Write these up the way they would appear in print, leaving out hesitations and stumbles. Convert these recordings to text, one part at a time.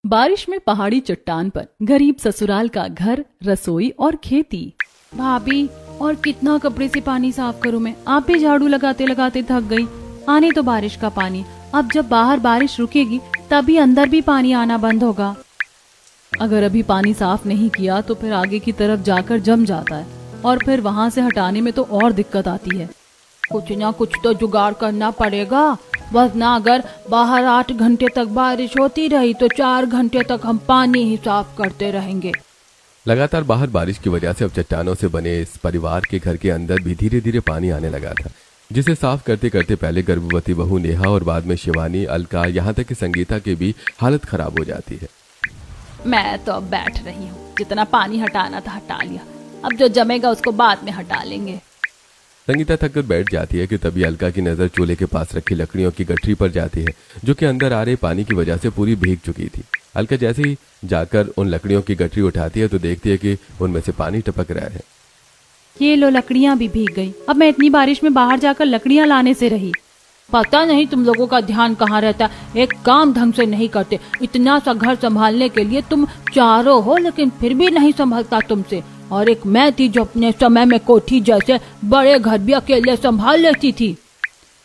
बारिश में पहाड़ी चट्टान पर गरीब ससुराल का घर, रसोई और खेती। भाभी, और कितना कपड़े से पानी साफ करूं मैं? आप भी झाड़ू लगाते लगाते थक गई। आने तो बारिश का पानी, अब जब बाहर बारिश रुकेगी तभी अंदर भी पानी आना बंद होगा। अगर अभी पानी साफ नहीं किया तो फिर आगे की तरफ जाकर जम जाता है और फिर वहाँ से हटाने में तो और दिक्कत आती है। कुछ ना कुछ तो जुगाड़ करना पड़ेगा, वरना अगर बाहर 8 घंटे तक बारिश होती रही तो 4 घंटे तक हम पानी ही साफ करते रहेंगे। लगातार बाहर बारिश की वजह से अब चट्टानों से बने इस परिवार के घर के अंदर भी धीरे धीरे पानी आने लगा था, जिसे साफ करते करते पहले गर्भवती बहू नेहा और बाद में शिवानी, अलका, यहाँ तक कि संगीता की भी हालत खराब हो जाती है। मैं तो अब बैठ रही हूँ, जितना पानी हटाना था हटा लिया, अब जो जमेगा उसको बाद में हटा लेंगे। संगीता थक कर बैठ जाती है कि तभी अलका की नजर चूल्हे के पास रखी लकड़ियों की गठरी पर जाती है, जो कि अंदर आ रहे पानी की वजह से पूरी भीग चुकी थी। अलका जैसे ही जाकर उन लकड़ियों की गठरी उठाती है तो देखती है कि उनमें से पानी टपक रहा है। ये लो, लकड़ियाँ भी भीग गई। अब मैं इतनी बारिश में बाहर जाकर लकड़ियाँ लाने से रही। पता नहीं तुम लोगों का ध्यान कहाँ रहता, एक काम ढंग से नहीं करते। इतना सा घर संभालने के लिए तुम चारों हो, लेकिन फिर भी नहीं संभलता तुमसे। और एक मैं थी जो अपने समय में कोठी जैसे बड़े घर भी अकेले संभाल लेती थी।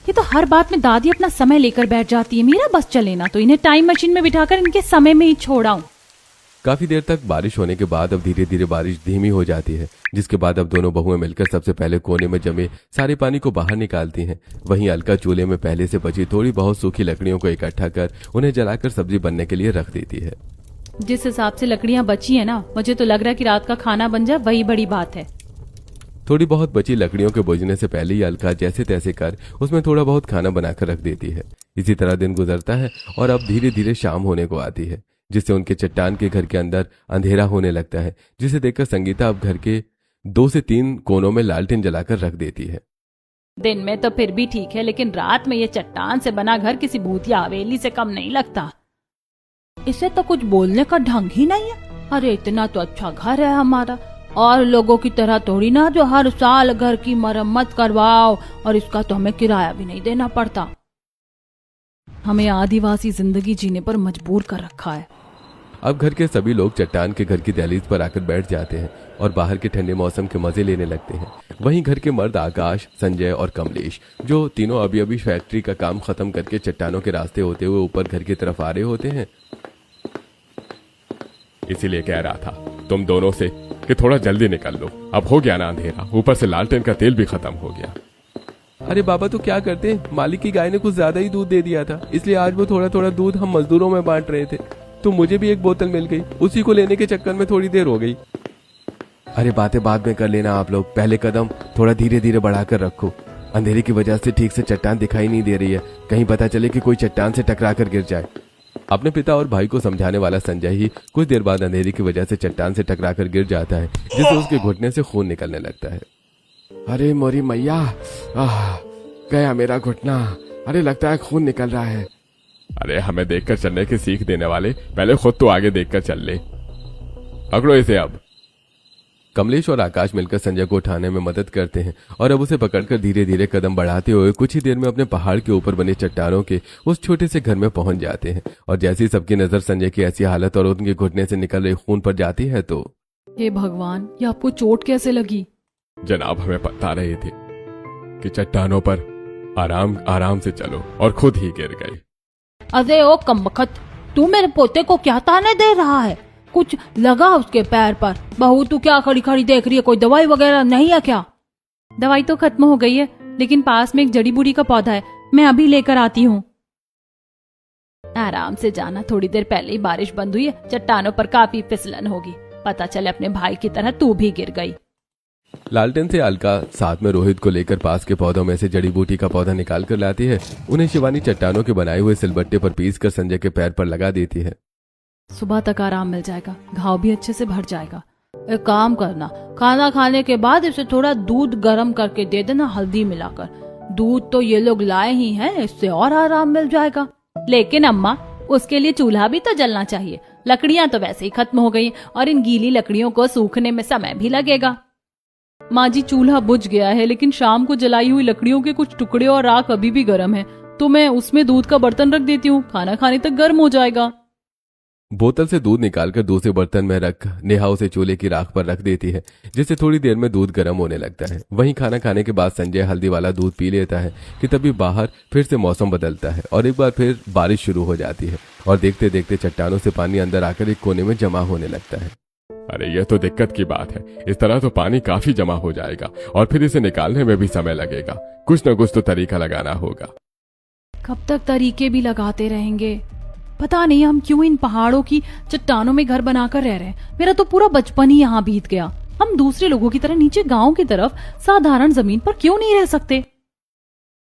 ये तो हर बात में दादी अपना समय लेकर बैठ जाती है। मेरा बस चले ना तो इन्हें टाइम मशीन में बिठाकर इनके समय में ही छोड़ाऊं। काफी देर तक बारिश होने के बाद अब धीरे धीरे बारिश धीमी हो जाती है, जिसके बाद अब दोनों बहुएं मिलकर सबसे पहले कोने में जमे सारे पानी को बाहर निकालती हैं। वहीं अलका चूल्हे में पहले से बची थोड़ी बहुत सूखी लकड़ियों को इकट्ठा कर उन्हें जलाकर सब्जी बनने के लिए रख देती है। जिस हिसाब से लकड़ियां बची है ना, मुझे तो लग रहा है कि रात का खाना बन जाए, वही बड़ी बात है। थोड़ी बहुत बची लकड़ियों के बुझने से पहले ही अलका जैसे तैसे कर उसमें थोड़ा बहुत खाना बनाकर रख देती है। इसी तरह दिन गुजरता है और अब धीरे धीरे शाम होने को आती है, जिससे उनके चट्टान के घर के अंदर अंधेरा होने लगता है, जिसे देखकर संगीता अब घर के 2 से 3 कोनों में लालटेन जलाकर रख देती है। दिन में तो फिर भी ठीक है, लेकिन रात में ये चट्टान से बना घर किसी भूतिया हवेली से कम नहीं लगता। इसे तो कुछ बोलने का ढंग ही नहीं है। अरे इतना तो अच्छा घर है हमारा, और लोगों की तरह थोड़ी ना जो हर साल घर की मरम्मत करवाओ, और इसका तो हमें किराया भी नहीं देना पड़ता। हमें आदिवासी जिंदगी जीने पर मजबूर कर रखा है। अब घर के सभी लोग चट्टान के घर की दहलीज पर आकर बैठ जाते हैं और बाहर के ठंडे मौसम के मजे लेने लगते हैं। वहीं घर के मर्द आकाश, संजय और कमलेश, जो तीनों अभी अभी फैक्ट्री का काम खत्म करके चट्टानों के रास्ते होते हुए ऊपर घर की तरफ आ रहे होते हैं। इसीलिए कह रहा था तुम दोनों से कि थोड़ा जल्दी निकल लो, अब हो गया ना अंधेरा, ऊपर से लालटेन का तेल भी खत्म हो गया। अरे बाबा तो क्या करते, मालिक की गाय ने कुछ ज्यादा ही दूध दे दिया था, इसलिए आज वो थोड़ा थोड़ा दूध हम मजदूरों में बांट रहे थे, तो मुझे भी एक बोतल मिल गई, उसी को लेने के चक्कर में थोड़ी देर हो गई। अरे बातें बाद में कर लेना आप लोग, पहले कदम थोड़ा धीरे धीरे बढ़ाकर रखो। अंधेरे की वजह से ठीक से चट्टान दिखाई नहीं दे रही है, कहीं पता चले कि कोई चट्टान से टकरा कर गिर जाए। अपने पिता और भाई को समझाने वाला संजय ही कुछ देर बाद अंधेरे की वजह से चट्टान से टकरा कर गिर जाता है, जिससे उसके घुटने से खून निकलने लगता है। अरे मोरी मैया, गया मेरा घुटना, अरे लगता है खून निकल रहा है। अरे हमें देखकर चलने की सीख देने वाले, पहले खुद तो आगे देखकर चल ले। पकड़ो इसे अब। कमलेश और आकाश मिलकर संजय को उठाने में मदद करते हैं और अब उसे पकड़कर धीरे धीरे कदम बढ़ाते हुए कुछ ही देर में अपने पहाड़ के ऊपर बने चट्टानों के उस छोटे से घर में पहुंच जाते हैं। और जैसे ही सबकी नजर संजय की ऐसी हालत और उनके घुटने से निकल रहे खून पर जाती है तो हे भगवान, ये आपको चोट कैसे लगी? जनाब हमें बता रहे थे कि चट्टानों पर आराम आराम से चलो, और खुद ही गिर गए। अरे ओ कमबख्त, तू मेरे पोते को क्या ताने दे रहा है? कुछ लगा उसके पैर पर। बहू तू क्या खड़ी खड़ी देख रही है, कोई दवाई वगैरह नहीं है क्या? दवाई तो खत्म हो गई है, लेकिन पास में एक जड़ी बूटी का पौधा है, मैं अभी लेकर आती हूँ। आराम से जाना, थोड़ी देर पहले ही बारिश बंद हुई है, चट्टानों पर काफी फिसलन होगी, पता चले अपने भाई की तरह तू भी गिर गई। लालटेन से अलका साथ में रोहित को लेकर पास के पौधों में से जड़ी बूटी का पौधा निकाल कर लाती है। उन्हें शिवानी चट्टानों के बनाए हुए सिलबट्टे पर पीस कर संजय के पैर पर लगा देती है। सुबह तक आराम मिल जाएगा, घाव भी अच्छे से भर जाएगा। एक काम करना, खाना खाने के बाद इसे थोड़ा दूध गर्म करके दे देना, हल्दी मिलाकर। दूध तो ये लोग लाए ही हैं, इससे और आराम मिल जाएगा। लेकिन अम्मा, उसके लिए चूल्हा भी तो जलना चाहिए। लकड़ियां तो वैसे ही खत्म हो गई, और इन गीली लकड़ियों को सूखने में समय भी लगेगा। माँ जी, चूल्हा बुझ गया है, लेकिन शाम को जलाई हुई लकड़ियों के कुछ टुकड़े और राख अभी भी गर्म है, तो मैं उसमें दूध का बर्तन रख देती हूँ, खाना खाने तक गर्म हो जाएगा। बोतल से दूध निकालकर दूसरे बर्तन में रख नेहा उसे चूल्हे की राख पर रख देती है, जिससे थोड़ी देर में दूध गर्म होने लगता है। वहीं खाना खाने के बाद संजय हल्दी वाला दूध पी लेता है कि तभी बाहर फिर से मौसम बदलता है और एक बार फिर बारिश शुरू हो जाती है और देखते देखते चट्टानों से पानी अंदर आकर एक कोने में जमा होने लगता है। अरे ये तो दिक्कत की बात है, इस तरह तो पानी काफी जमा हो जाएगा और फिर इसे निकालने में भी समय लगेगा। कुछ न कुछ तो तरीका लगाना होगा। कब तक तरीके भी लगाते रहेंगे? पता नहीं हम क्यों इन पहाड़ों की चट्टानों में घर बनाकर रह रहे हैं। मेरा तो पूरा बचपन ही यहाँ बीत गया। हम दूसरे लोगों की तरह नीचे गांव की तरफ साधारण जमीन पर क्यों नहीं रह सकते?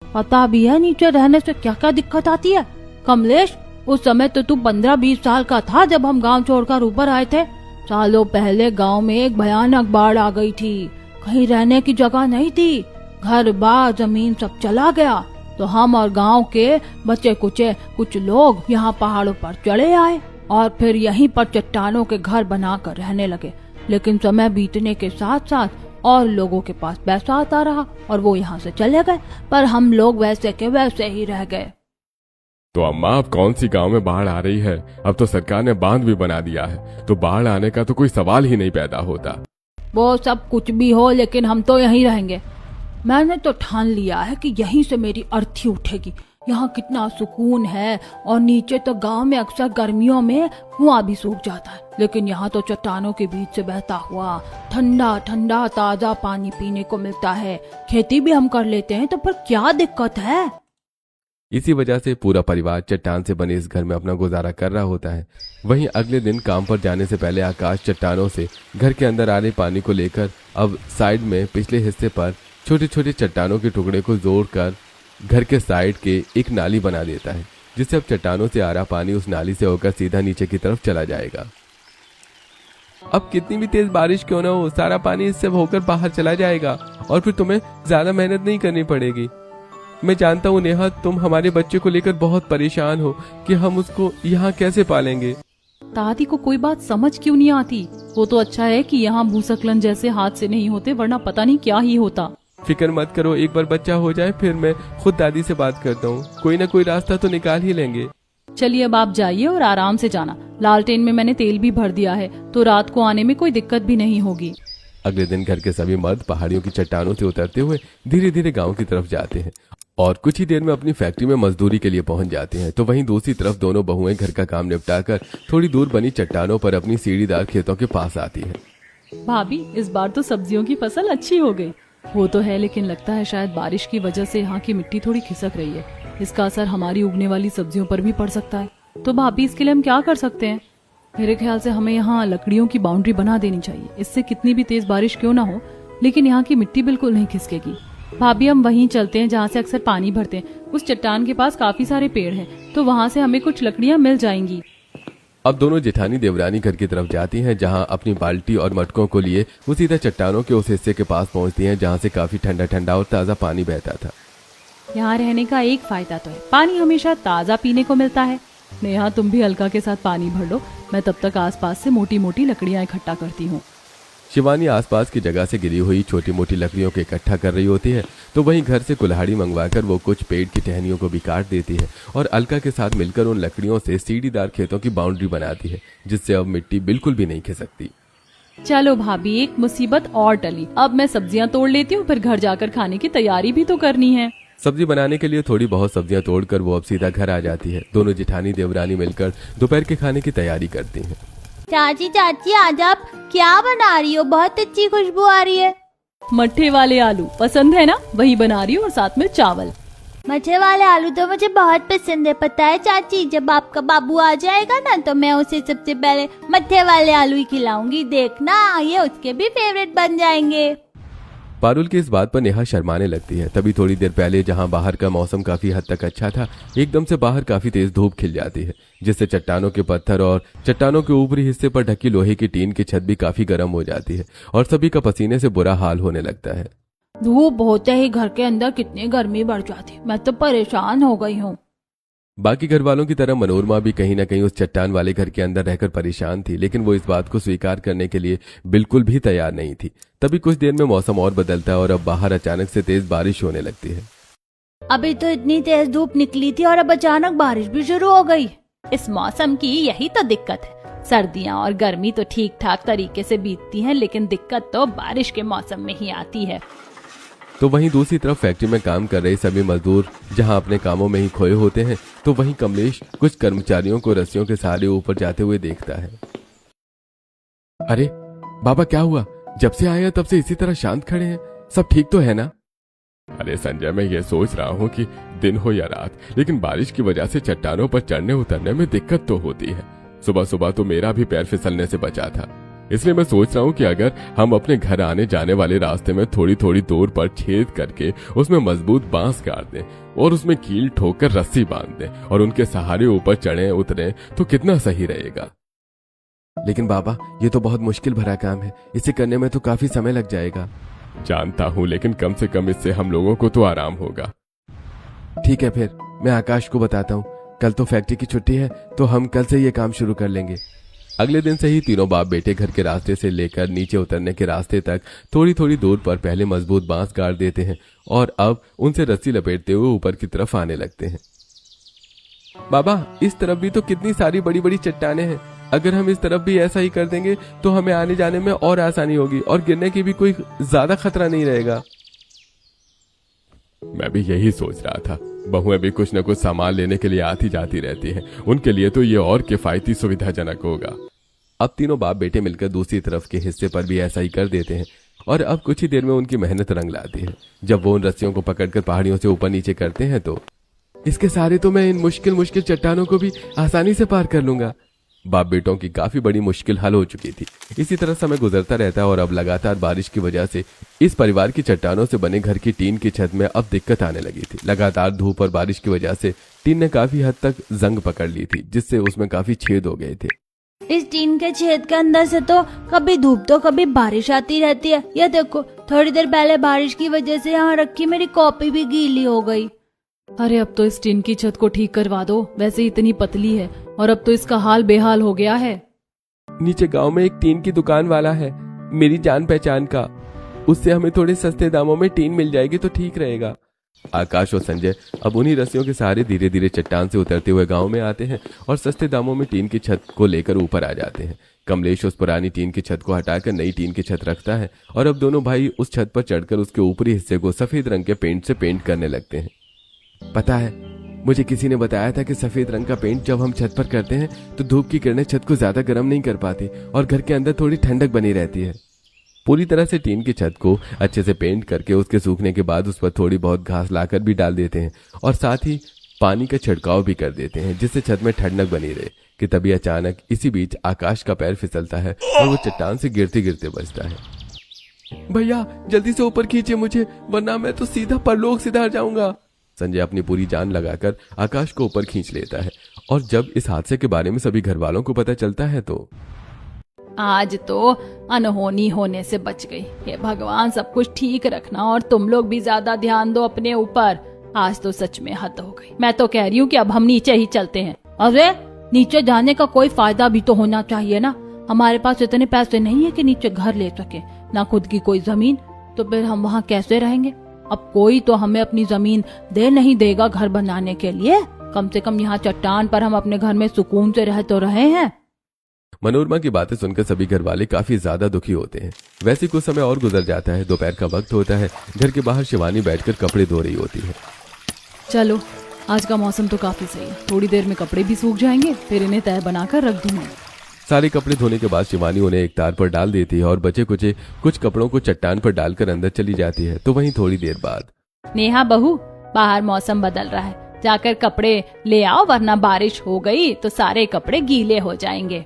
पता भी है नीचे रहने से क्या क्या दिक्कत आती है। कमलेश, उस समय तो तू 15-20 साल का था जब हम गांव छोड़कर ऊपर आए थे। सालों पहले गांव में एक भयानक बाढ़ आ गई थी। कहीं रहने की जगह नहीं थी, घर बार जमीन सब चला गया। तो हम और गांव के बचे कुचे कुछ लोग यहाँ पहाड़ों पर चढ़े आए और फिर यहीं पर चट्टानों के घर बनाकर रहने लगे। लेकिन समय बीतने के साथ साथ और लोगों के पास पैसा आता रहा और वो यहाँ से चले गए, पर हम लोग वैसे के वैसे ही रह गए। तो अम्मा, अब कौन सी गांव में बाढ़ आ रही है? अब तो सरकार ने बांध भी बना दिया है, तो बाढ़ आने का तो कोई सवाल ही नहीं पैदा होता। वो सब कुछ भी हो, लेकिन हम तो यहीं रहेंगे। मैंने तो ठान लिया है कि यहीं से मेरी अर्थी उठेगी। यहाँ कितना सुकून है और नीचे तो गांव में अक्सर गर्मियों में कुआं भी सूख जाता है, लेकिन यहाँ तो चट्टानों के बीच से बहता हुआ ठंडा ठंडा ताजा पानी पीने को मिलता है। खेती भी हम कर लेते हैं, तो फिर क्या दिक्कत है? इसी वजह से पूरा परिवार चट्टान से बने इस घर में अपना गुजारा कर रहा होता है। वहीं अगले दिन काम पर जाने से पहले आकाश चट्टानों से घर के अंदर आ रहे पानी को लेकर अब साइड में पिछले हिस्से पर छोटे छोटे चट्टानों के टुकड़े को जोड़कर घर के साइड के एक नाली बना देता है, जिससे अब चट्टानों से आ रहा पानी उस नाली से होकर सीधा नीचे की तरफ चला जाएगा। अब कितनी भी तेज बारिश क्यों ना हो, सारा पानी इससे होकर बाहर चला जाएगा और फिर तुम्हें ज्यादा मेहनत नहीं करनी पड़ेगी। मैं जानता हूँ नेहा, तुम हमारे बच्चे को लेकर बहुत परेशान हो कि हम उसको यहाँ कैसे पालेंगे। दादी को कोई बात समझ क्यों नहीं आती? वो तो अच्छा है कि यहाँ भूस्खलन जैसे हादसे नहीं होते, वरना पता नहीं क्या ही होता। फिक्र मत करो, एक बार बच्चा हो जाए फिर मैं खुद दादी से बात करता हूँ। कोई ना कोई रास्ता तो निकाल ही लेंगे। चलिए अब आप जाइए और आराम से जाना। लालटेन में मैंने तेल भी भर दिया है, तो रात को आने में कोई दिक्कत भी नहीं होगी। अगले दिन घर के सभी मर्द पहाड़ियों की चट्टानों से उतरते हुए धीरे धीरे गांव की तरफ जाते हैं और कुछ ही देर में अपनी फैक्ट्री में मजदूरी के लिए पहुंच जाते हैं। तो वहीं दूसरी तरफ दोनों बहुएं घर का काम निपटाकर थोड़ी दूर बनी चट्टानों पर अपनी सीढ़ीदार खेतों के पास आती हैं। भाभी, इस बार तो सब्जियों की फसल अच्छी हो गई। वो तो है, लेकिन लगता है शायद बारिश की वजह से यहाँ की मिट्टी थोड़ी खिसक रही है। इसका असर हमारी उगने वाली सब्जियों पर भी पड़ सकता है। तो भाभी, इसके लिए हम क्या कर सकते हैं? मेरे ख्याल से हमें यहाँ लकड़ियों की बाउंड्री बना देनी चाहिए। इससे कितनी भी तेज बारिश क्यों ना हो, लेकिन यहाँ की मिट्टी बिल्कुल नहीं खिसकेगी। भाभी, हम वहीं चलते हैं जहाँ से अक्सर पानी भरते हैं। उस चट्टान के पास काफी सारे पेड़ हैं, तो वहाँ से हमें कुछ लकड़ियाँ मिल जाएंगी। अब दोनों जेठानी देवरानी घर की तरफ जाती हैं, जहां अपनी बाल्टी और मटकों को लिए वो सीधा चट्टानों के उस हिस्से के पास पहुंचती हैं जहां से काफी ठंडा ठंडा और ताज़ा पानी बहता था। यहाँ रहने का एक फायदा तो है, पानी हमेशा ताज़ा पीने को मिलता है। नेहा, तुम भी हल्का के साथ पानी भर लो, मैं तब तक आसपास से मोटी मोटी लकड़ियाँ इकट्ठा करती हूँ। शिवानी आसपास की जगह से गिरी हुई छोटी मोटी लकड़ियों को इकट्ठा कर रही होती है, तो वहीं घर से कुल्हाड़ी मंगवाकर वो कुछ पेड़ की टहनियों को भी काट देती है और अलका के साथ मिलकर उन लकड़ियों से सीढ़ीदार खेतों की बाउंड्री बनाती है, जिससे अब मिट्टी बिल्कुल भी नहीं खिसकती। चलो भाभी, एक मुसीबत और टली। अब मैं सब्जियां तोड़ लेती हूँ, फिर घर जाकर खाने की तैयारी भी तो करनी है। सब्जी बनाने के लिए थोड़ी बहुत सब्जियां तोड़कर वो अब सीधा घर आ जाती है। दोनों जेठानी देवरानी मिलकर दोपहर के खाने की तैयारी करती हैं। चाची चाची, आज आप क्या बना रही हो? बहुत अच्छी खुशबू आ रही है। मट्ठे वाले आलू पसंद है ना? वही बना रही हूँ और साथ में चावल। मट्ठे वाले आलू तो मुझे बहुत पसंद है। पता है चाची, जब आपका बाबू आ जाएगा ना, तो मैं उसे सबसे पहले मट्ठे वाले आलू ही खिलाऊंगी। देखना, ये उसके भी फेवरेट बन जाएंगे। पारुल की इस बात पर नेहा शर्माने लगती है। तभी थोड़ी देर पहले जहां बाहर का मौसम काफी हद तक अच्छा था, एकदम से बाहर काफी तेज धूप खिल जाती है, जिससे चट्टानों के पत्थर और चट्टानों के ऊपरी हिस्से पर ढकी लोहे की टीन की छत भी काफी गर्म हो जाती है और सभी का पसीने से बुरा हाल होने लगता है। धूप होते ही घर के अंदर कितनी गर्मी बढ़ जाती, मैं तो परेशान हो गई हूँ। बाकी घर वालों की तरह मनोरमा भी कहीं न कहीं उस चट्टान वाले घर के अंदर रहकर परेशान थी, लेकिन वो इस बात को स्वीकार करने के लिए बिल्कुल भी तैयार नहीं थी। तभी कुछ देर में मौसम और बदलता है और अब बाहर अचानक से तेज बारिश होने लगती है। अभी तो इतनी तेज धूप निकली थी और अब अचानक बारिश भी शुरू हो गई। इस मौसम की यही तो दिक्कत है। सर्दियाँ और गर्मी तो ठीक ठाक तरीके से बीतती हैं, लेकिन दिक्कत तो बारिश के मौसम में ही आती है। तो वहीं दूसरी तरफ फैक्ट्री में काम कर रहे सभी मजदूर जहां अपने कामों में ही खोए होते हैं, तो वहीं कमलेश कुछ कर्मचारियों को रस्सियों के सहारे ऊपर जाते हुए देखता है। अरे बाबा क्या हुआ? जब से आए हैं तब से इसी तरह शांत खड़े हैं, सब ठीक तो है ना? अरे संजय, मैं ये सोच रहा हूँ कि दिन हो या रात, लेकिन बारिश की वजह से चट्टानों पर चढ़ने उतरने में दिक्कत तो होती है। सुबह सुबह तो मेरा भी पैर फिसलने से बचा था, इसलिए मैं सोच रहा हूँ कि अगर हम अपने घर आने जाने वाले रास्ते में थोड़ी थोड़ी दूर पर छेद करके उसमें मजबूत बांस गाड़ दें और उसमें कील ठोक कर रस्सी बांध दें और उनके सहारे ऊपर चढ़े उतरे तो कितना सही रहेगा। लेकिन बाबा, ये तो बहुत मुश्किल भरा काम है, इसे करने में तो काफी समय लग जाएगा। जानता हूँ, लेकिन कम से कम इससे हम लोगों को तो आराम होगा। ठीक है, फिर मैं आकाश को बताता हूँ। कल तो फैक्ट्री की छुट्टी है, तो हम कल से ये काम शुरू कर लेंगे। अगले दिन से ही तीनों बाप बेटे घर के रास्ते से लेकर नीचे उतरने के रास्ते तक थोड़ी थोड़ी दूर पर पहले मजबूत बांस गाड़ देते हैं और अब उनसे रस्सी लपेटते हुए ऊपर की तरफ आने लगते हैं। बाबा, इस तरफ भी तो कितनी सारी बड़ी बड़ी चट्टानें हैं। अगर हम इस तरफ भी ऐसा ही कर देंगे तो हमें आने जाने में और आसानी होगी और गिरने की भी कोई ज्यादा खतरा नहीं रहेगा। मैं भी यही सोच रहा था। बहुएं भी कुछ न कुछ सामान लेने के लिए आती जाती रहती हैं, उनके लिए तो ये और किफायती सुविधाजनक होगा। अब तीनों बाप बेटे मिलकर दूसरी तरफ के हिस्से पर भी ऐसा ही कर देते हैं और अब कुछ ही देर में उनकी मेहनत रंग लाती है। जब वो उन रस्सियों को पकड़कर पहाड़ियों से ऊपर नीचे करते हैं तो इसके सहारे तो मैं इन मुश्किल मुश्किल चट्टानों को भी आसानी से पार कर लूंगा। बाप बेटों की काफी बड़ी मुश्किल हल हो चुकी थी। इसी तरह समय गुजरता रहता है और अब लगातार बारिश की वजह से इस परिवार की चट्टानों से बने घर की टीन की छत में अब दिक्कत आने लगी थी। लगातार धूप और बारिश की वजह से टीन ने काफी हद तक जंग पकड़ ली थी, जिससे उसमें काफी छेद हो गए थे। इस टीन के छेद के अंदर से तो कभी धूप तो कभी बारिश आती रहती है। ये देखो, थोड़ी देर पहले बारिश की वजह से यहाँ रखी मेरी कॉपी भी गीली हो गई। अरे अब तो इस टीन की छत को ठीक करवा दो, वैसे ही इतनी पतली है और अब तो इसका हाल बेहाल हो गया है। नीचे गांव में एक टीन की दुकान वाला है, मेरी जान पहचान का। उससे हमें थोड़े सस्ते दामों में टीन मिल जाएगी तो ठीक रहेगा। आकाश और संजय अब उन्हीं रस्सियों के सहारे धीरे धीरे चट्टान से उतरते हुए गांव में आते हैं और सस्ते दामों में टीन की छत को लेकर ऊपर आ जाते हैं। कमलेश उस पुरानी टीन की छत को हटाकर नई टीन की छत रखता है और अब दोनों भाई उस छत पर चढ़कर उसके ऊपरी हिस्से को सफेद रंग के पेंट से पेंट करने लगते हैं। पता है, मुझे किसी ने बताया था कि सफेद रंग का पेंट जब हम छत पर करते हैं तो धूप की किरणें छत को ज्यादा गर्म नहीं कर पाती और घर के अंदर थोड़ी ठंडक बनी रहती है। पूरी तरह से टीन की छत को अच्छे से पेंट करके उसके सूखने के बाद उस पर थोड़ी बहुत घास लाकर भी डाल देते हैं और साथ ही पानी का छिड़काव भी कर देते हैं, जिससे छत में ठंडक बनी रहे। कि तभी अचानक इसी बीच आकाश का पैर फिसलता है और वो चट्टान से गिरते गिरते बचता है। भैया, जल्दी से ऊपर खींचे मुझे, वरना मैं तो सीधा परलोक सिधार जाऊंगा। संजय अपनी पूरी जान लगाकर आकाश को ऊपर खींच लेता है और जब इस हादसे के बारे में सभी घर वालों को पता चलता है तो आज तो अनहोनी होने से बच गई। हे भगवान, सब कुछ ठीक रखना और तुम लोग भी ज्यादा ध्यान दो अपने ऊपर। आज तो सच में हद हो गई। मैं तो कह रही हूँ कि अब हम नीचे ही चलते हैं। अरे नीचे जाने का कोई फायदा भी तो होना चाहिए ना। हमारे पास इतने पैसे नहीं है कि नीचे घर ले सके, ना खुद की कोई जमीन, तो फिर हम वहाँ कैसे रहेंगे। अब कोई तो हमें अपनी जमीन दे नहीं देगा घर बनाने के लिए। कम से कम यहाँ चट्टान पर हम अपने घर में सुकून से रह तो रहे हैं। मनोरमा की बातें सुनकर सभी घर वाले काफी ज्यादा दुखी होते हैं। वैसे कुछ समय और गुजर जाता है। दोपहर का वक्त होता है। घर के बाहर शिवानी बैठकर कपड़े धो रही होती है। चलो, आज का मौसम तो काफी सही है, थोड़ी देर में कपड़े भी सूख जाएंगे, फिर इन्हें तय बनाकर रख दूंगी। सारे कपड़े धोने के बाद शिवानी उन्हें एक तार पर डाल देती है और बचे कुचे कुछ कपड़ों को चट्टान पर डालकर अंदर चली जाती है। तो वहीं थोड़ी देर बाद, नेहा बहू, बाहर मौसम बदल रहा है, जाकर कपड़े ले आओ, वरना बारिश हो गई तो सारे कपड़े गीले हो जाएंगे।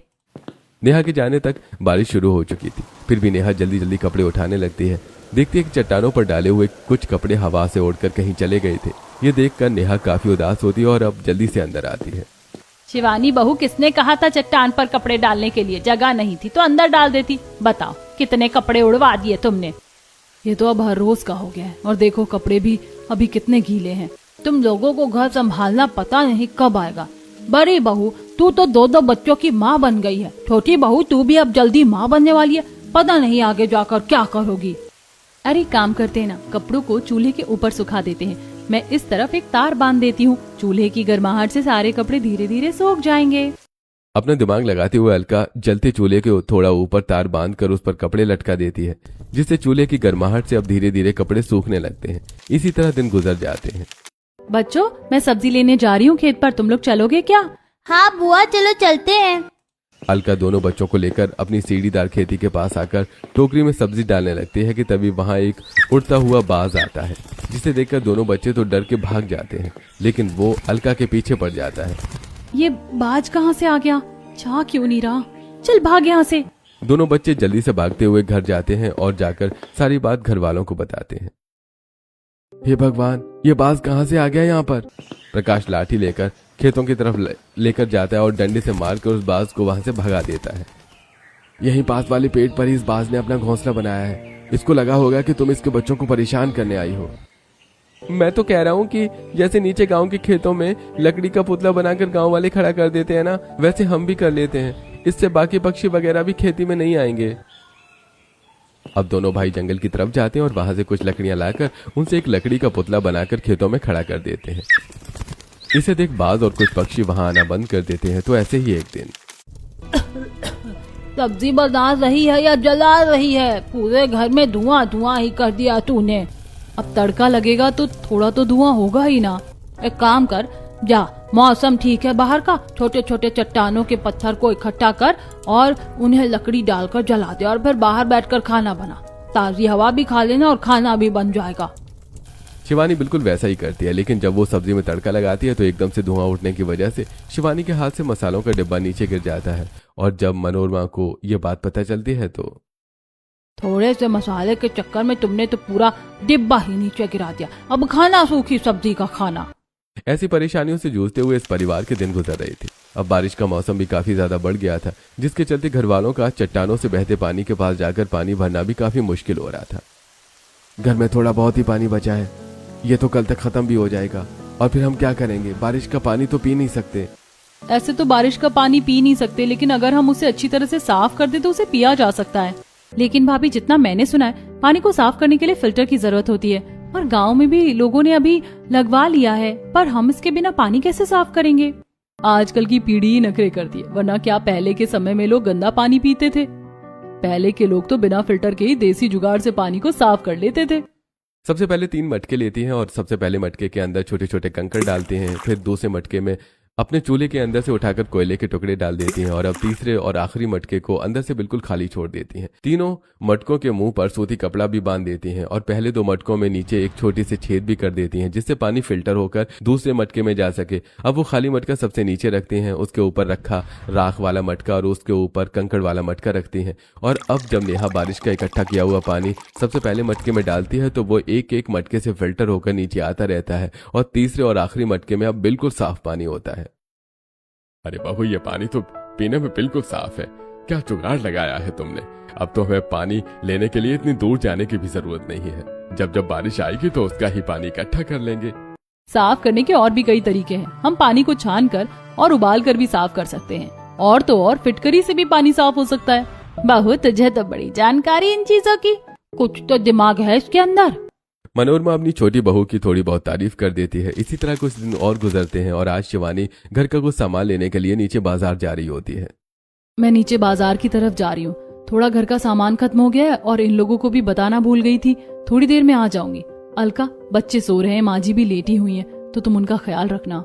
नेहा के जाने तक बारिश शुरू हो चुकी थी, फिर भी नेहा जल्दी जल्दी कपड़े उठाने लगती है। देखती है कि चट्टानों पर डाले हुए कुछ कपड़े हवा से उड़कर कहीं चले गए थे। ये देखकर नेहा काफी उदास होती है और अब जल्दी से अंदर आती है। शिवानी बहू, किसने कहा था चट्टान पर कपड़े डालने के लिए? जगह नहीं थी तो अंदर डाल देती। बताओ, कितने कपड़े उड़वा दिए तुमने। ये तो अब हर रोज का हो गया है और देखो कपड़े भी अभी कितने गीले हैं। तुम लोगों को घर संभालना पता नहीं कब आएगा। बड़ी बहू, तू तो दो बच्चों की माँ बन गई है। छोटी बहू, तू भी अब जल्दी माँ बनने वाली है। पता नहीं आगे जाकर क्या करोगी। अरे काम करते हैं ना, कपड़ों को चूल्हे के ऊपर सुखा देते हैं, मैं इस तरफ एक तार बांध देती हूँ। चूल्हे की गर्माहट से सारे कपड़े धीरे धीरे सूख जाएंगे। अपना दिमाग लगाते हुए अलका जलते चूल्हे के थोड़ा ऊपर तार बांधकर उस पर कपड़े लटका देती है, जिससे चूल्हे की गर्माहट से अब धीरे धीरे कपड़े सूखने लगते हैं। इसी तरह दिन गुजर जाते हैं। बच्चों, मैं सब्जी लेने जा रही हूँ खेत पर, तुम लोग चलोगे क्या? हाँ बुआ, चलो चलते हैं। अलका दोनों बच्चों को लेकर अपनी सीढ़ीदार खेती के पास आकर टोकरी में सब्जी डालने लगती है कि तभी वहाँ एक उड़ता हुआ बाज आता है, जिसे देखकर दोनों बच्चे तो डर के भाग जाते हैं, लेकिन वो अलका के पीछे पड़ जाता है। ये बाज कहाँ से आ गया? चाह क्यों नहीं रहा? चल भाग यहाँ से। दोनों बच्चे जल्दी से भागते हुए घर जाते हैं और जाकर सारी बात घर वालों को बताते हैं। हे भगवान, ये बाज कहाँ से आ गया यहाँ पर? प्रकाश लाठी लेकर खेतों की तरफ लेकर जाता है और डंडे से मारकर उस बाज को वहां से भगा देता है। यहीं पास वाले पेड़ पर ही इस बाज ने अपना घोंसला बनाया है। इसको लगा होगा कि तुम इसके बच्चों को परेशान करने आई हो। मैं तो कह रहा हूँ कि जैसे नीचे गांव के खेतों में लकड़ी का पुतला बनाकर गांव वाले खड़ा कर देते हैं ना, वैसे हम भी कर लेते हैं। इससे बाकी पक्षी वगैरह भी खेती में नहीं आएंगे। अब दोनों भाई जंगल की तरफ जाते हैं और वहां से कुछ लकड़ियां लाकर उनसे एक लकड़ी का पुतला बनाकर खेतों में खड़ा कर देते हैं। इसे देख बाज और कुछ पक्षी वहां आना बंद कर देते हैं। तो ऐसे ही एक दिन सब्जी बना रही है या जला रही है? पूरे घर में धुआं धुआं ही कर दिया तूने। अब तड़का लगेगा तो थोड़ा तो धुआं होगा ही ना। एक काम कर, जा, मौसम ठीक है बाहर का, छोटे छोटे चट्टानों के पत्थर को इकट्ठा कर और उन्हें लकड़ी डालकर जला दे और फिर बाहर बैठकर खाना बना। ताजी हवा भी खा लेना और खाना भी बन जाएगा। शिवानी बिल्कुल वैसा ही करती है, लेकिन जब वो सब्जी में तड़का लगाती है तो एकदम से धुआं उठने की वजह से शिवानी के हाथ से मसालों का डिब्बा नीचे गिर जाता है। और जब मनोरमा को ये बात पता चलती है तो थोड़े से मसाले के चक्कर में तुमने तो पूरा डिब्बा ही नीचे गिरा दिया। अब खाना सूखी सब्जी का खाना। ऐसी परेशानियों से जूझते हुए इस परिवार के दिन गुजर रहे थे। अब बारिश का मौसम भी काफी ज्यादा बढ़ गया था, जिसके चलते घर वालों का चट्टानों से बहते पानी के पास जाकर पानी भरना भी काफी मुश्किल हो रहा था। घर में थोड़ा बहुत ही पानी बचा है, ये तो कल तक खत्म भी हो जाएगा और फिर हम क्या करेंगे? बारिश का पानी तो पी नहीं सकते। ऐसे तो बारिश का पानी पी नहीं सकते, लेकिन अगर हम उसे अच्छी तरह से साफ कर दे तो उसे पिया जा सकता है। लेकिन भाभी, जितना मैंने सुना है, पानी को साफ करने के लिए फिल्टर की जरूरत होती है और गांव में भी लोगों ने अभी लगवा लिया है। पर हम इसके बिना पानी कैसे साफ करेंगे? आजकल की पीढ़ी ही नखरे करती है, वरना क्या पहले के समय में लोग गंदा पानी पीते थे? पहले के लोग तो बिना फिल्टर के ही देसी जुगाड़ से पानी को साफ कर लेते थे। सबसे पहले 3 मटके लेती हैं और सबसे पहले मटके के अंदर छोटे छोटे कंकड़ डालती हैं। फिर दूसरे मटके में अपने चूल्हे के अंदर से उठाकर कोयले के टुकड़े डाल देती हैं और अब तीसरे और आखिरी मटके को अंदर से बिल्कुल खाली छोड़ देती हैं। तीनों मटकों के मुंह पर सूती कपड़ा भी बांध देती हैं और पहले 2 मटकों में नीचे एक छोटी सी छेद भी कर देती हैं, जिससे पानी फिल्टर होकर दूसरे मटके में जा सके। अब वो खाली मटका सबसे नीचे रखती हैं, उसके ऊपर रखा राख वाला मटका और उसके ऊपर कंकड़ वाला मटका रखती हैं। और अब जब नेहा बारिश का इकट्ठा किया हुआ पानी सबसे पहले मटके में डालती है तो वो एक एक मटके से फिल्टर होकर नीचे आता रहता है और तीसरे और आखिरी मटके में अब बिल्कुल साफ पानी होता है। अरे बहू, ये पानी तो पीने में बिल्कुल साफ है। क्या जुगाड़ लगाया है तुमने? अब तो हमें पानी लेने के लिए इतनी दूर जाने की भी जरूरत नहीं है। जब जब बारिश आएगी तो उसका ही पानी इकट्ठा कर लेंगे। साफ करने के और भी कई तरीके हैं। हम पानी को छान कर और उबाल कर भी साफ कर सकते हैं, और तो और फिटकरी से भी पानी साफ हो सकता है। बहू, तुझे तो बड़ी जानकारी इन चीजों की, कुछ तो दिमाग है इसके अंदर। मनोरमा अपनी छोटी बहू की थोड़ी बहुत तारीफ कर देती है। इसी तरह कुछ दिन और गुजरते हैं और आज शिवानी घर का कुछ सामान लेने के लिए नीचे बाजार जा रही होती है। मैं नीचे बाजार की तरफ जा रही हूँ। थोड़ा घर का सामान खत्म हो गया है और इन लोगों को भी बताना भूल गई थी। थोड़ी देर में आ जाऊंगी। अलका, बच्चे सो रहे हैं, माँ जी भी लेटी हुई हैं, तो तुम उनका ख्याल रखना।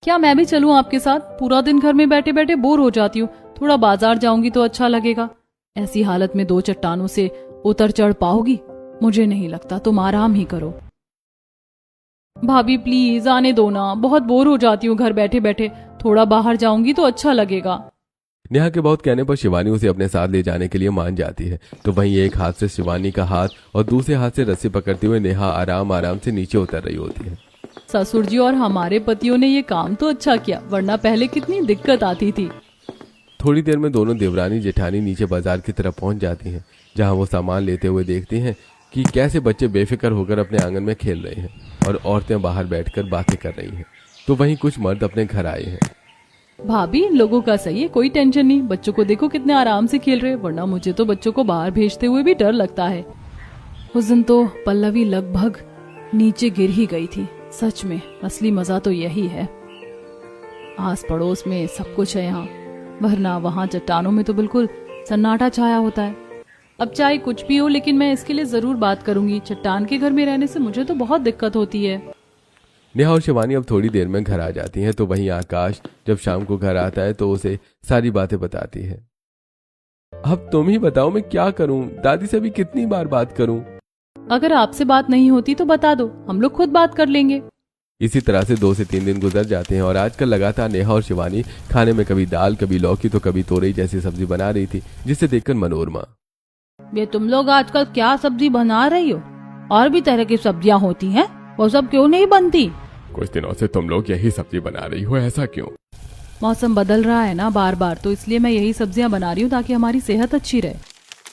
क्या मैं भी चलूं आपके साथ? पूरा दिन घर में बैठे बैठे बोर हो जाती हूँ। थोड़ा बाजार जाऊंगी तो अच्छा लगेगा। ऐसी हालत में 2 चट्टानों से उतर चढ़ पाओगी? मुझे नहीं लगता। तुम आराम ही करो। भाभी प्लीज आने दो ना, बहुत बोर हो जाती हूँ घर बैठे बैठे। थोड़ा बाहर जाऊंगी तो अच्छा लगेगा। नेहा के बहुत कहने पर शिवानी उसे अपने साथ ले जाने के लिए मान जाती है। तो वहीं एक हाथ से शिवानी का हाथ और दूसरे हाथ से रस्सी पकड़ते हुए नेहा आराम आराम से नीचे उतर रही होती है। ससुर जी और हमारे पतियों ने ये काम तो अच्छा किया, वरना पहले कितनी दिक्कत आती थी। थोड़ी देर में दोनों देवरानी जेठानी नीचे बाजार की तरफ पहुंच जाती हैं, जहां वो सामान लेते हुए देखती हैं कि कैसे बच्चे बेफिक्र होकर अपने आंगन में खेल रहे हैं और औरतें बाहर बैठकर बातें कर रही हैं। तो वहीं कुछ मर्द अपने घर आए हैं। भाभी, इन लोगों का सही है, कोई टेंशन नहीं। बच्चों को देखो कितने आराम से खेल रहे, वरना मुझे तो बच्चों को बाहर भेजते हुए भी डर लगता है। उस दिन तो पल्लवी लगभग नीचे गिर ही गई थी। सच में असली मजा तो यही है। आस पड़ोस में सब कुछ है यहाँ, वरना वहाँ चट्टानों में तो बिल्कुल सन्नाटा छाया होता है। अब चाहे कुछ भी हो, लेकिन मैं इसके लिए जरूर बात करूंगी। चट्टान के घर में रहने से मुझे तो बहुत दिक्कत होती है। नेहा और शिवानी अब थोड़ी देर में घर आ जाती हैं, तो वहीं आकाश जब शाम को घर आता है तो उसे सारी बातें बताती है। अब तुम ही बताओ मैं क्या करूं, दादी से भी कितनी बार बात करूं। अगर आपसे बात नहीं होती तो बता दो, हम लोग खुद बात कर लेंगे। इसी तरह से 2 से 3 दिन गुजर जाते हैं और आजकल लगातार नेहा और शिवानी खाने में कभी दाल, कभी लौकी तो कभी तोरई जैसी सब्जी बना रही थी, जिसे देखकर मनोरमा, ये तुम लोग आजकल क्या सब्जी बना रही हो? और भी तरह की सब्जियां होती हैं, वो सब क्यों नहीं बनती? कुछ दिनों से तुम लोग यही सब्जी बना रही हो, ऐसा क्यों? मौसम बदल रहा है ना बार बार, तो इसलिए मैं यही सब्जियां बना रही हूँ ताकि हमारी सेहत अच्छी रहे।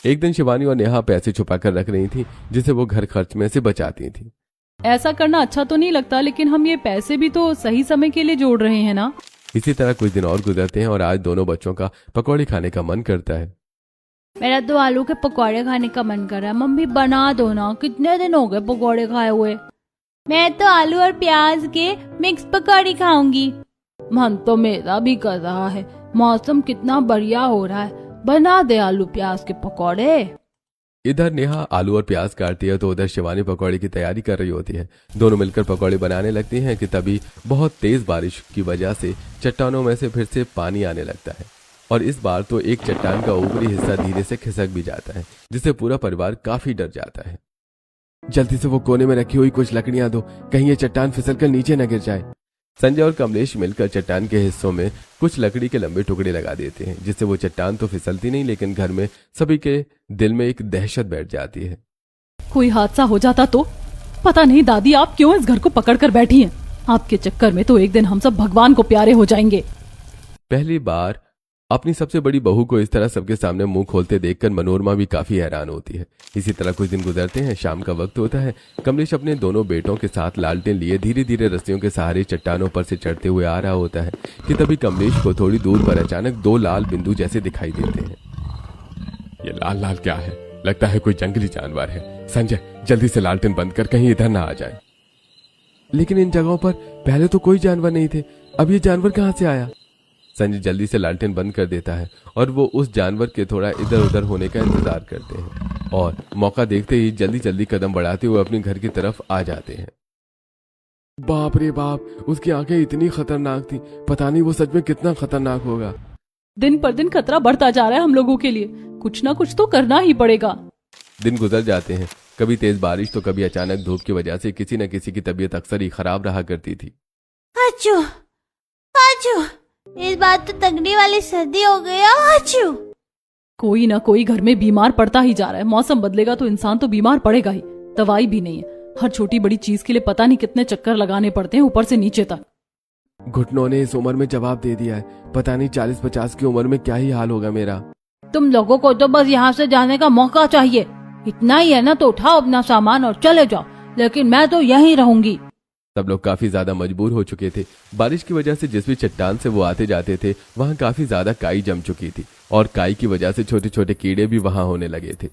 एक दिन शिवानी और नेहा पैसे छुपा कर रख रही थी, जिसे वो घर खर्च में से बचाती थी। ऐसा करना अच्छा तो नहीं लगता, लेकिन हम ये पैसे भी तो सही समय के लिए जोड़ रहे हैं ना। इसी तरह कुछ दिन और गुजरते हैं और आज दोनों बच्चों का पकौड़े खाने का मन करता है। मेरा तो आलू के पकौड़े खाने का मन कर रहा है, मम्मी बना दो ना, कितने दिन हो गए पकौड़े खाए हुए। मैं तो आलू और प्याज के मिक्स पकौड़ी खाऊंगी। मन तो मेरा भी कर रहा है, मौसम कितना बढ़िया हो रहा है, बना दे आलू प्याज के पकौड़े। इधर नेहा आलू और प्याज काटती है तो उधर शिवानी पकौड़े की तैयारी कर रही होती है। दोनों मिलकर पकौड़े बनाने लगती हैं कि तभी बहुत तेज बारिश की वजह से चट्टानों में से फिर से पानी आने लगता है और इस बार तो एक चट्टान का ऊपरी हिस्सा धीरे से खिसक भी जाता है, जिससे पूरा परिवार काफी डर जाता है। जल्दी से वो कोने में रखी हुई कुछ लकड़ियां दो, कहीं ये चट्टान फिसलकर नीचे न गिर जाए। संजय और कमलेश मिलकर चट्टान के हिस्सों में कुछ लकड़ी के लंबे टुकड़े लगा देते हैं, जिससे वो चट्टान तो फिसलती नहीं, लेकिन घर में सभी के दिल में एक दहशत बैठ जाती है। कोई हादसा हो जाता तो? पता नहीं दादी आप क्यों इस घर को पकड़ कर बैठी हैं। आपके चक्कर में तो एक दिन हम सब भगवान को प्यारे हो जाएंगे। पहली बार अपनी सबसे बड़ी बहू को इस तरह सबके सामने मुंह खोलते देखकर मनोरमा भी काफी हैरान होती है। इसी तरह कुछ दिन गुजरते हैं, शाम का वक्त होता है। कमलेश अपने दोनों बेटों के साथ लालटेन लिए धीरे धीरे रस्सियों के सहारे चट्टानों पर से चढ़ते हुए आ रहा होता है कि तभी कमलेश को थोड़ी दूर पर अचानक 2 लाल बिंदु जैसे दिखाई देते हैं। ये लाल लाल क्या है? लगता है कोई जंगली जानवर है। संजय जल्दी से लालटेन बंद कर, कहीं इधर ना आ जाए। लेकिन इन जगहों पर पहले तो कोई जानवर नहीं थे, अब ये जानवर कहाँ से आया? संजय जल्दी से लालटेन बंद कर देता है और वो उस जानवर के थोड़ा इधर उधर होने का इंतजार करते हैं और मौका देखते ही जल्दी जल्दी कदम बढ़ाते हुए अपने घर की तरफ आ जाते हैं। बाप रे बाप, उसकी आंखें इतनी खतरनाक थी, पता नहीं वो सच में कितना खतरनाक होगा। दिन पर दिन खतरा बढ़ता जा रहा है हम लोगों के लिए, कुछ ना कुछ तो करना ही पड़ेगा। दिन गुजर जाते हैं, कभी तेज बारिश तो कभी अचानक धूप की वजह से किसी न किसी की तबीयत अक्सर ही खराब रहा करती थी। आचू आचू, इस बार तो तगड़ी वाली सर्दी हो गई। आचू, कोई ना कोई घर में बीमार पड़ता ही जा रहा है। मौसम बदलेगा तो इंसान तो बीमार पड़ेगा ही। दवाई भी नहीं है, हर छोटी बड़ी चीज के लिए पता नहीं कितने चक्कर लगाने पड़ते हैं ऊपर से नीचे तक। घुटनों ने इस उम्र में जवाब दे दिया है, पता नहीं 40-50 की उम्र में क्या ही हाल होगा मेरा। तुम लोगों को तो बस यहाँ से जाने का मौका चाहिए, इतना ही है ना, तो उठाओ अपना सामान और चले जाओ, लेकिन मैं तो यहीं रहूंगी। सब लोग काफी ज्यादा मजबूर हो चुके थे। बारिश की वजह से जिस भी चट्टान से वो आते जाते थे वहाँ काफी ज्यादा काई जम चुकी थी और काई की वजह से छोटे छोटे कीड़े भी वहाँ होने लगे थे।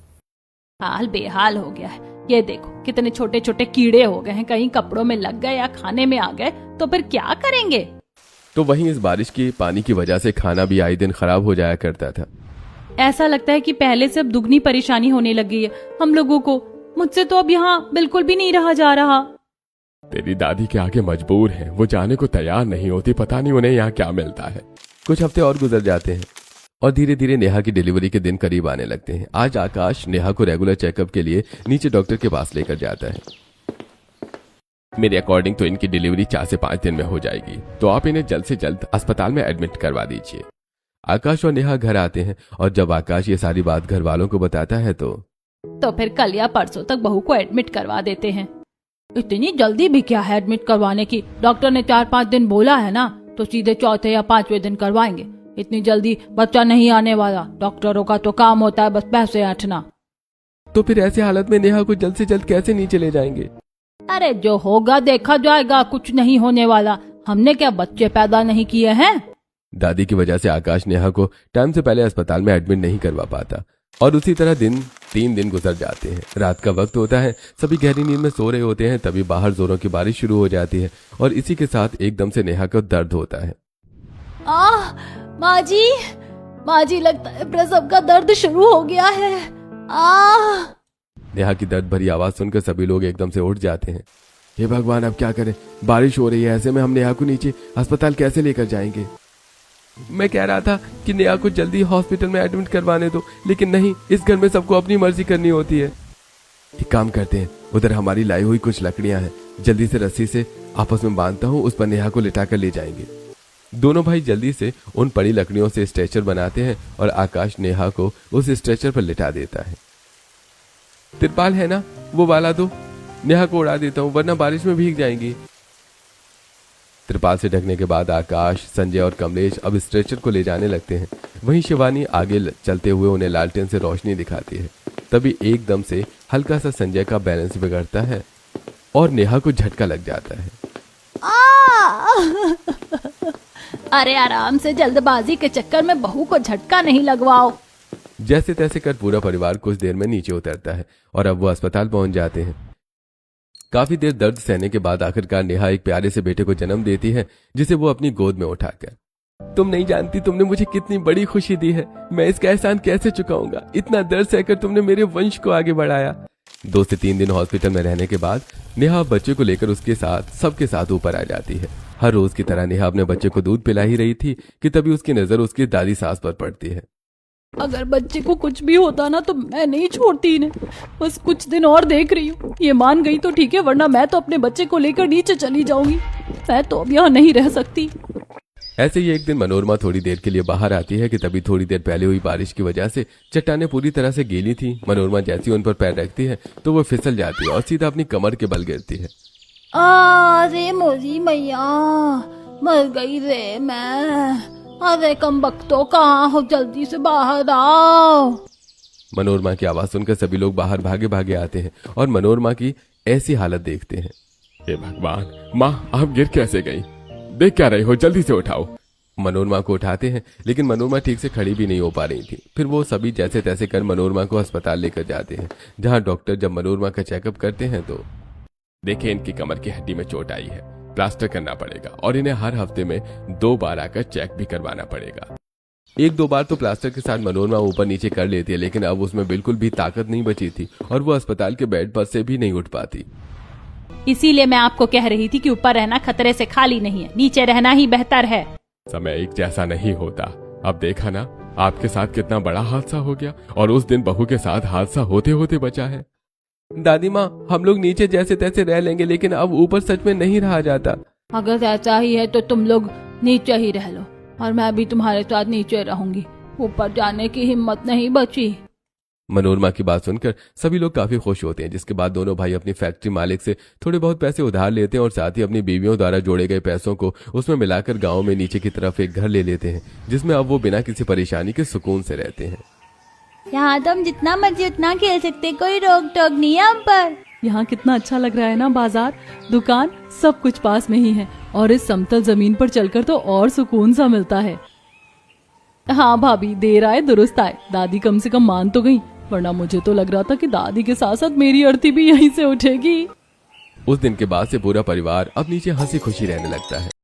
हाल बेहाल हो गया है, ये देखो कितने छोटे छोटे कीड़े हो गए हैं, कहीं कपड़ों में लग गए या खाने में आ गए तो फिर क्या करेंगे। तो वहीं इस बारिश की पानी की वजह से खाना भी आए दिन खराब हो जाया करता था। ऐसा लगता है कि पहले से अब दुगनी परेशानी होने लग गई है हम लोगों को। मुझसे तो अब यहाँ बिल्कुल भी नहीं रहा जा रहा। तेरी दादी के आगे मजबूर है, वो जाने को तैयार नहीं होती, पता नहीं उन्हें यहाँ क्या मिलता है। कुछ हफ्ते और गुजर जाते हैं और धीरे धीरे नेहा की डिलीवरी के दिन करीब आने लगते हैं। आज आकाश नेहा को रेगुलर चेकअप के लिए नीचे डॉक्टर के पास लेकर जाता है। मेरे अकॉर्डिंग तो इनकी डिलीवरी 4 से 5 दिन में हो जाएगी, तो आप इन्हें जल्द से जल्द अस्पताल में एडमिट करवा दीजिए। आकाश और नेहा घर आते हैं और जब आकाश ये सारी बात घर वालों को बताता है तो फिर कल या परसों तक बहू को एडमिट करवा देते हैं। इतनी जल्दी भी क्या है एडमिट करवाने की? डॉक्टर ने 4-5 दिन बोला है ना, तो सीधे 4थे या 5वें दिन करवाएंगे। इतनी जल्दी बच्चा नहीं आने वाला, डॉक्टरों का तो काम होता है बस पैसे ऐंठना। तो फिर ऐसे हालत में नेहा को जल्द से जल्द कैसे नीचे ले जाएंगे? अरे जो होगा देखा जाएगा, कुछ नहीं होने वाला। हमने क्या बच्चे पैदा नहीं किए हैं? दादी की वजह से आकाश नेहा को टाइम से पहले अस्पताल में एडमिट नहीं करवा पाता और उसी तरह दिन 3 दिन गुजर जाते हैं। रात का वक्त होता है, सभी गहरी नींद में सो रहे होते हैं। तभी बाहर जोरों की बारिश शुरू हो जाती है और इसी के साथ एकदम से नेहा को दर्द होता है। माँ जी लगता है प्रसव का दर्द शुरू हो गया है। नेहा की दर्द भरी आवाज सुनकर सभी लोग एकदम से उठ जाते हैं। हे भगवान, अब क्या करें, बारिश हो रही है, ऐसे में हम नेहा को नीचे अस्पताल कैसे लेकर जाएंगे। मैं कह रहा था कि नेहा को जल्दी हॉस्पिटल में एडमिट करवाने दो, लेकिन नहीं, इस घर में सबको अपनी मर्जी करनी होती है। एक काम करते हैं, उधर हमारी लाई हुई कुछ लकड़ियां हैं, जल्दी से रस्सी से आपस में बांधता हूँ, उस पर नेहा को लिटा कर ले जाएंगे। दोनों भाई जल्दी से उन पड़ी लकड़ियों से स्ट्रेचर बनाते हैं और आकाश नेहा को उस स्ट्रेचर पर लिटा देता है। तिरपाल है ना, वो वाला दो, नेहा को उड़ा देता हूँ वरना बारिश में भीग जाएंगी। त्रिपाल से ढकने के बाद आकाश, संजय और कमलेश अब स्ट्रेचर को ले जाने लगते हैं। वहीं शिवानी आगे चलते हुए उन्हें लालटेन से रोशनी दिखाती है। तभी एकदम से हल्का सा संजय का बैलेंस बिगड़ता है और नेहा को झटका लग जाता है। अरे आराम से, जल्दबाजी के चक्कर में बहू को झटका नहीं लगवाओ। जैसे तैसे कर पूरा परिवार कुछ देर में नीचे उतरता है और अब वो अस्पताल पहुंच जाते हैं। काफी देर दर्द सहने के बाद आखिरकार नेहा एक प्यारे से बेटे को जन्म देती है, जिसे वो अपनी गोद में उठाकर, तुम नहीं जानती तुमने मुझे कितनी बड़ी खुशी दी है, मैं इसका एहसान कैसे चुकाऊंगा, इतना दर्द सहकर तुमने मेरे वंश को आगे बढ़ाया। 2 से 3 दिन हॉस्पिटल में रहने के बाद नेहा बच्चे को लेकर उसके साथ सबके साथ ऊपर आ जाती है। हर रोज की तरह नेहा अपने बच्चे को दूध पिला ही रही थी कि तभी उसकी नजर उसकी दादी सास पर पड़ती है। अगर बच्चे को कुछ भी होता ना तो मैं नहीं छोड़ती इन्हें, बस कुछ दिन और देख रही हूँ। ये मान गई तो ठीक है, वरना मैं तो अपने बच्चे को लेकर नीचे चली जाऊंगी। मैं तो अब यहाँ नहीं रह सकती। ऐसे ही एक दिन मनोरमा थोड़ी देर के लिए बाहर आती है कि तभी थोड़ी देर पहले हुई बारिश की वजह से चट्टानें पूरी तरह से गीली थी। मनोरमा जैसी उन पर पैर रखती है तो वो फिसल जाती है और सीधा अपनी कमर के बल गिरती है। रे मोरी मैया, मर गई रे मैं। अरे कम बख्तो, कहाँ हो, जल्दी से बाहर आओ। मनोरमा की आवाज सुनकर सभी लोग बाहर भागे भागे आते हैं और मनोरमा की ऐसी हालत देखते हैं। हे भगवान, माँ आप गिर कैसे गई, देख क्या रही हो, जल्दी से उठाओ। मनोरमा को उठाते हैं लेकिन मनोरमा ठीक से खड़ी भी नहीं हो पा रही थी। फिर वो सभी जैसे तैसे कर मनोरमा को अस्पताल लेकर जाते हैं, जहाँ डॉक्टर जब मनोरमा का चेकअप करते हैं तो देखिए इनकी कमर की हड्डी में चोट आई है, प्लास्टर करना पड़ेगा और इन्हें हर हफ्ते में 2 बार आकर चेक भी करवाना पड़ेगा। 1-2 बार तो प्लास्टर के साथ मनोरमा ऊपर नीचे कर लेती है, लेकिन अब उसमें बिल्कुल भी ताकत नहीं बची थी और वो अस्पताल के बेड पर से भी नहीं उठ पाती। इसीलिए मैं आपको कह रही थी कि ऊपर रहना खतरे से खाली नहीं है, नीचे रहना ही बेहतर है। समय एक जैसा नहीं होता। अब देखा ना आपके साथ कितना बड़ा हादसा हो गया और उस दिन बहू के साथ हादसा होते होते बचा है। दादी माँ, हम लोग नीचे जैसे तैसे रह लेंगे, लेकिन अब ऊपर सच में नहीं रहा जाता। अगर ऐसा ही है तो तुम लोग नीचे ही रह लो और मैं भी तुम्हारे साथ नीचे रहूंगी, ऊपर जाने की हिम्मत नहीं बची। मनोरमा की बात सुनकर सभी लोग काफी खुश होते हैं, जिसके बाद दोनों भाई अपनी फैक्ट्री मालिक से थोड़े बहुत पैसे उधार लेते हैं और साथ ही अपनी बीवियों द्वारा जोड़े गए पैसों को उसमें मिलाकर गांव में नीचे की तरफ एक घर ले लेते हैं, जिसमें अब वो बिना किसी परेशानी के सुकून से रहते हैं। यहाँ तो हम जितना मर्जी उतना खेल सकते, कोई रोक टोक नहीं है हम पर। यहाँ कितना अच्छा लग रहा है ना, बाजार, दुकान, सब कुछ पास में ही है और इस समतल जमीन पर चलकर तो और सुकून सा मिलता है। हाँ भाभी, देर आए दुरुस्त आए, दादी कम से कम मान तो गई, वरना मुझे तो लग रहा था कि दादी के साथ साथ मेरी अर्थी भी यहीं से उठेगी। उस दिन के बाद से पूरा परिवार अब नीचे हंसी खुशी रहने लगता है।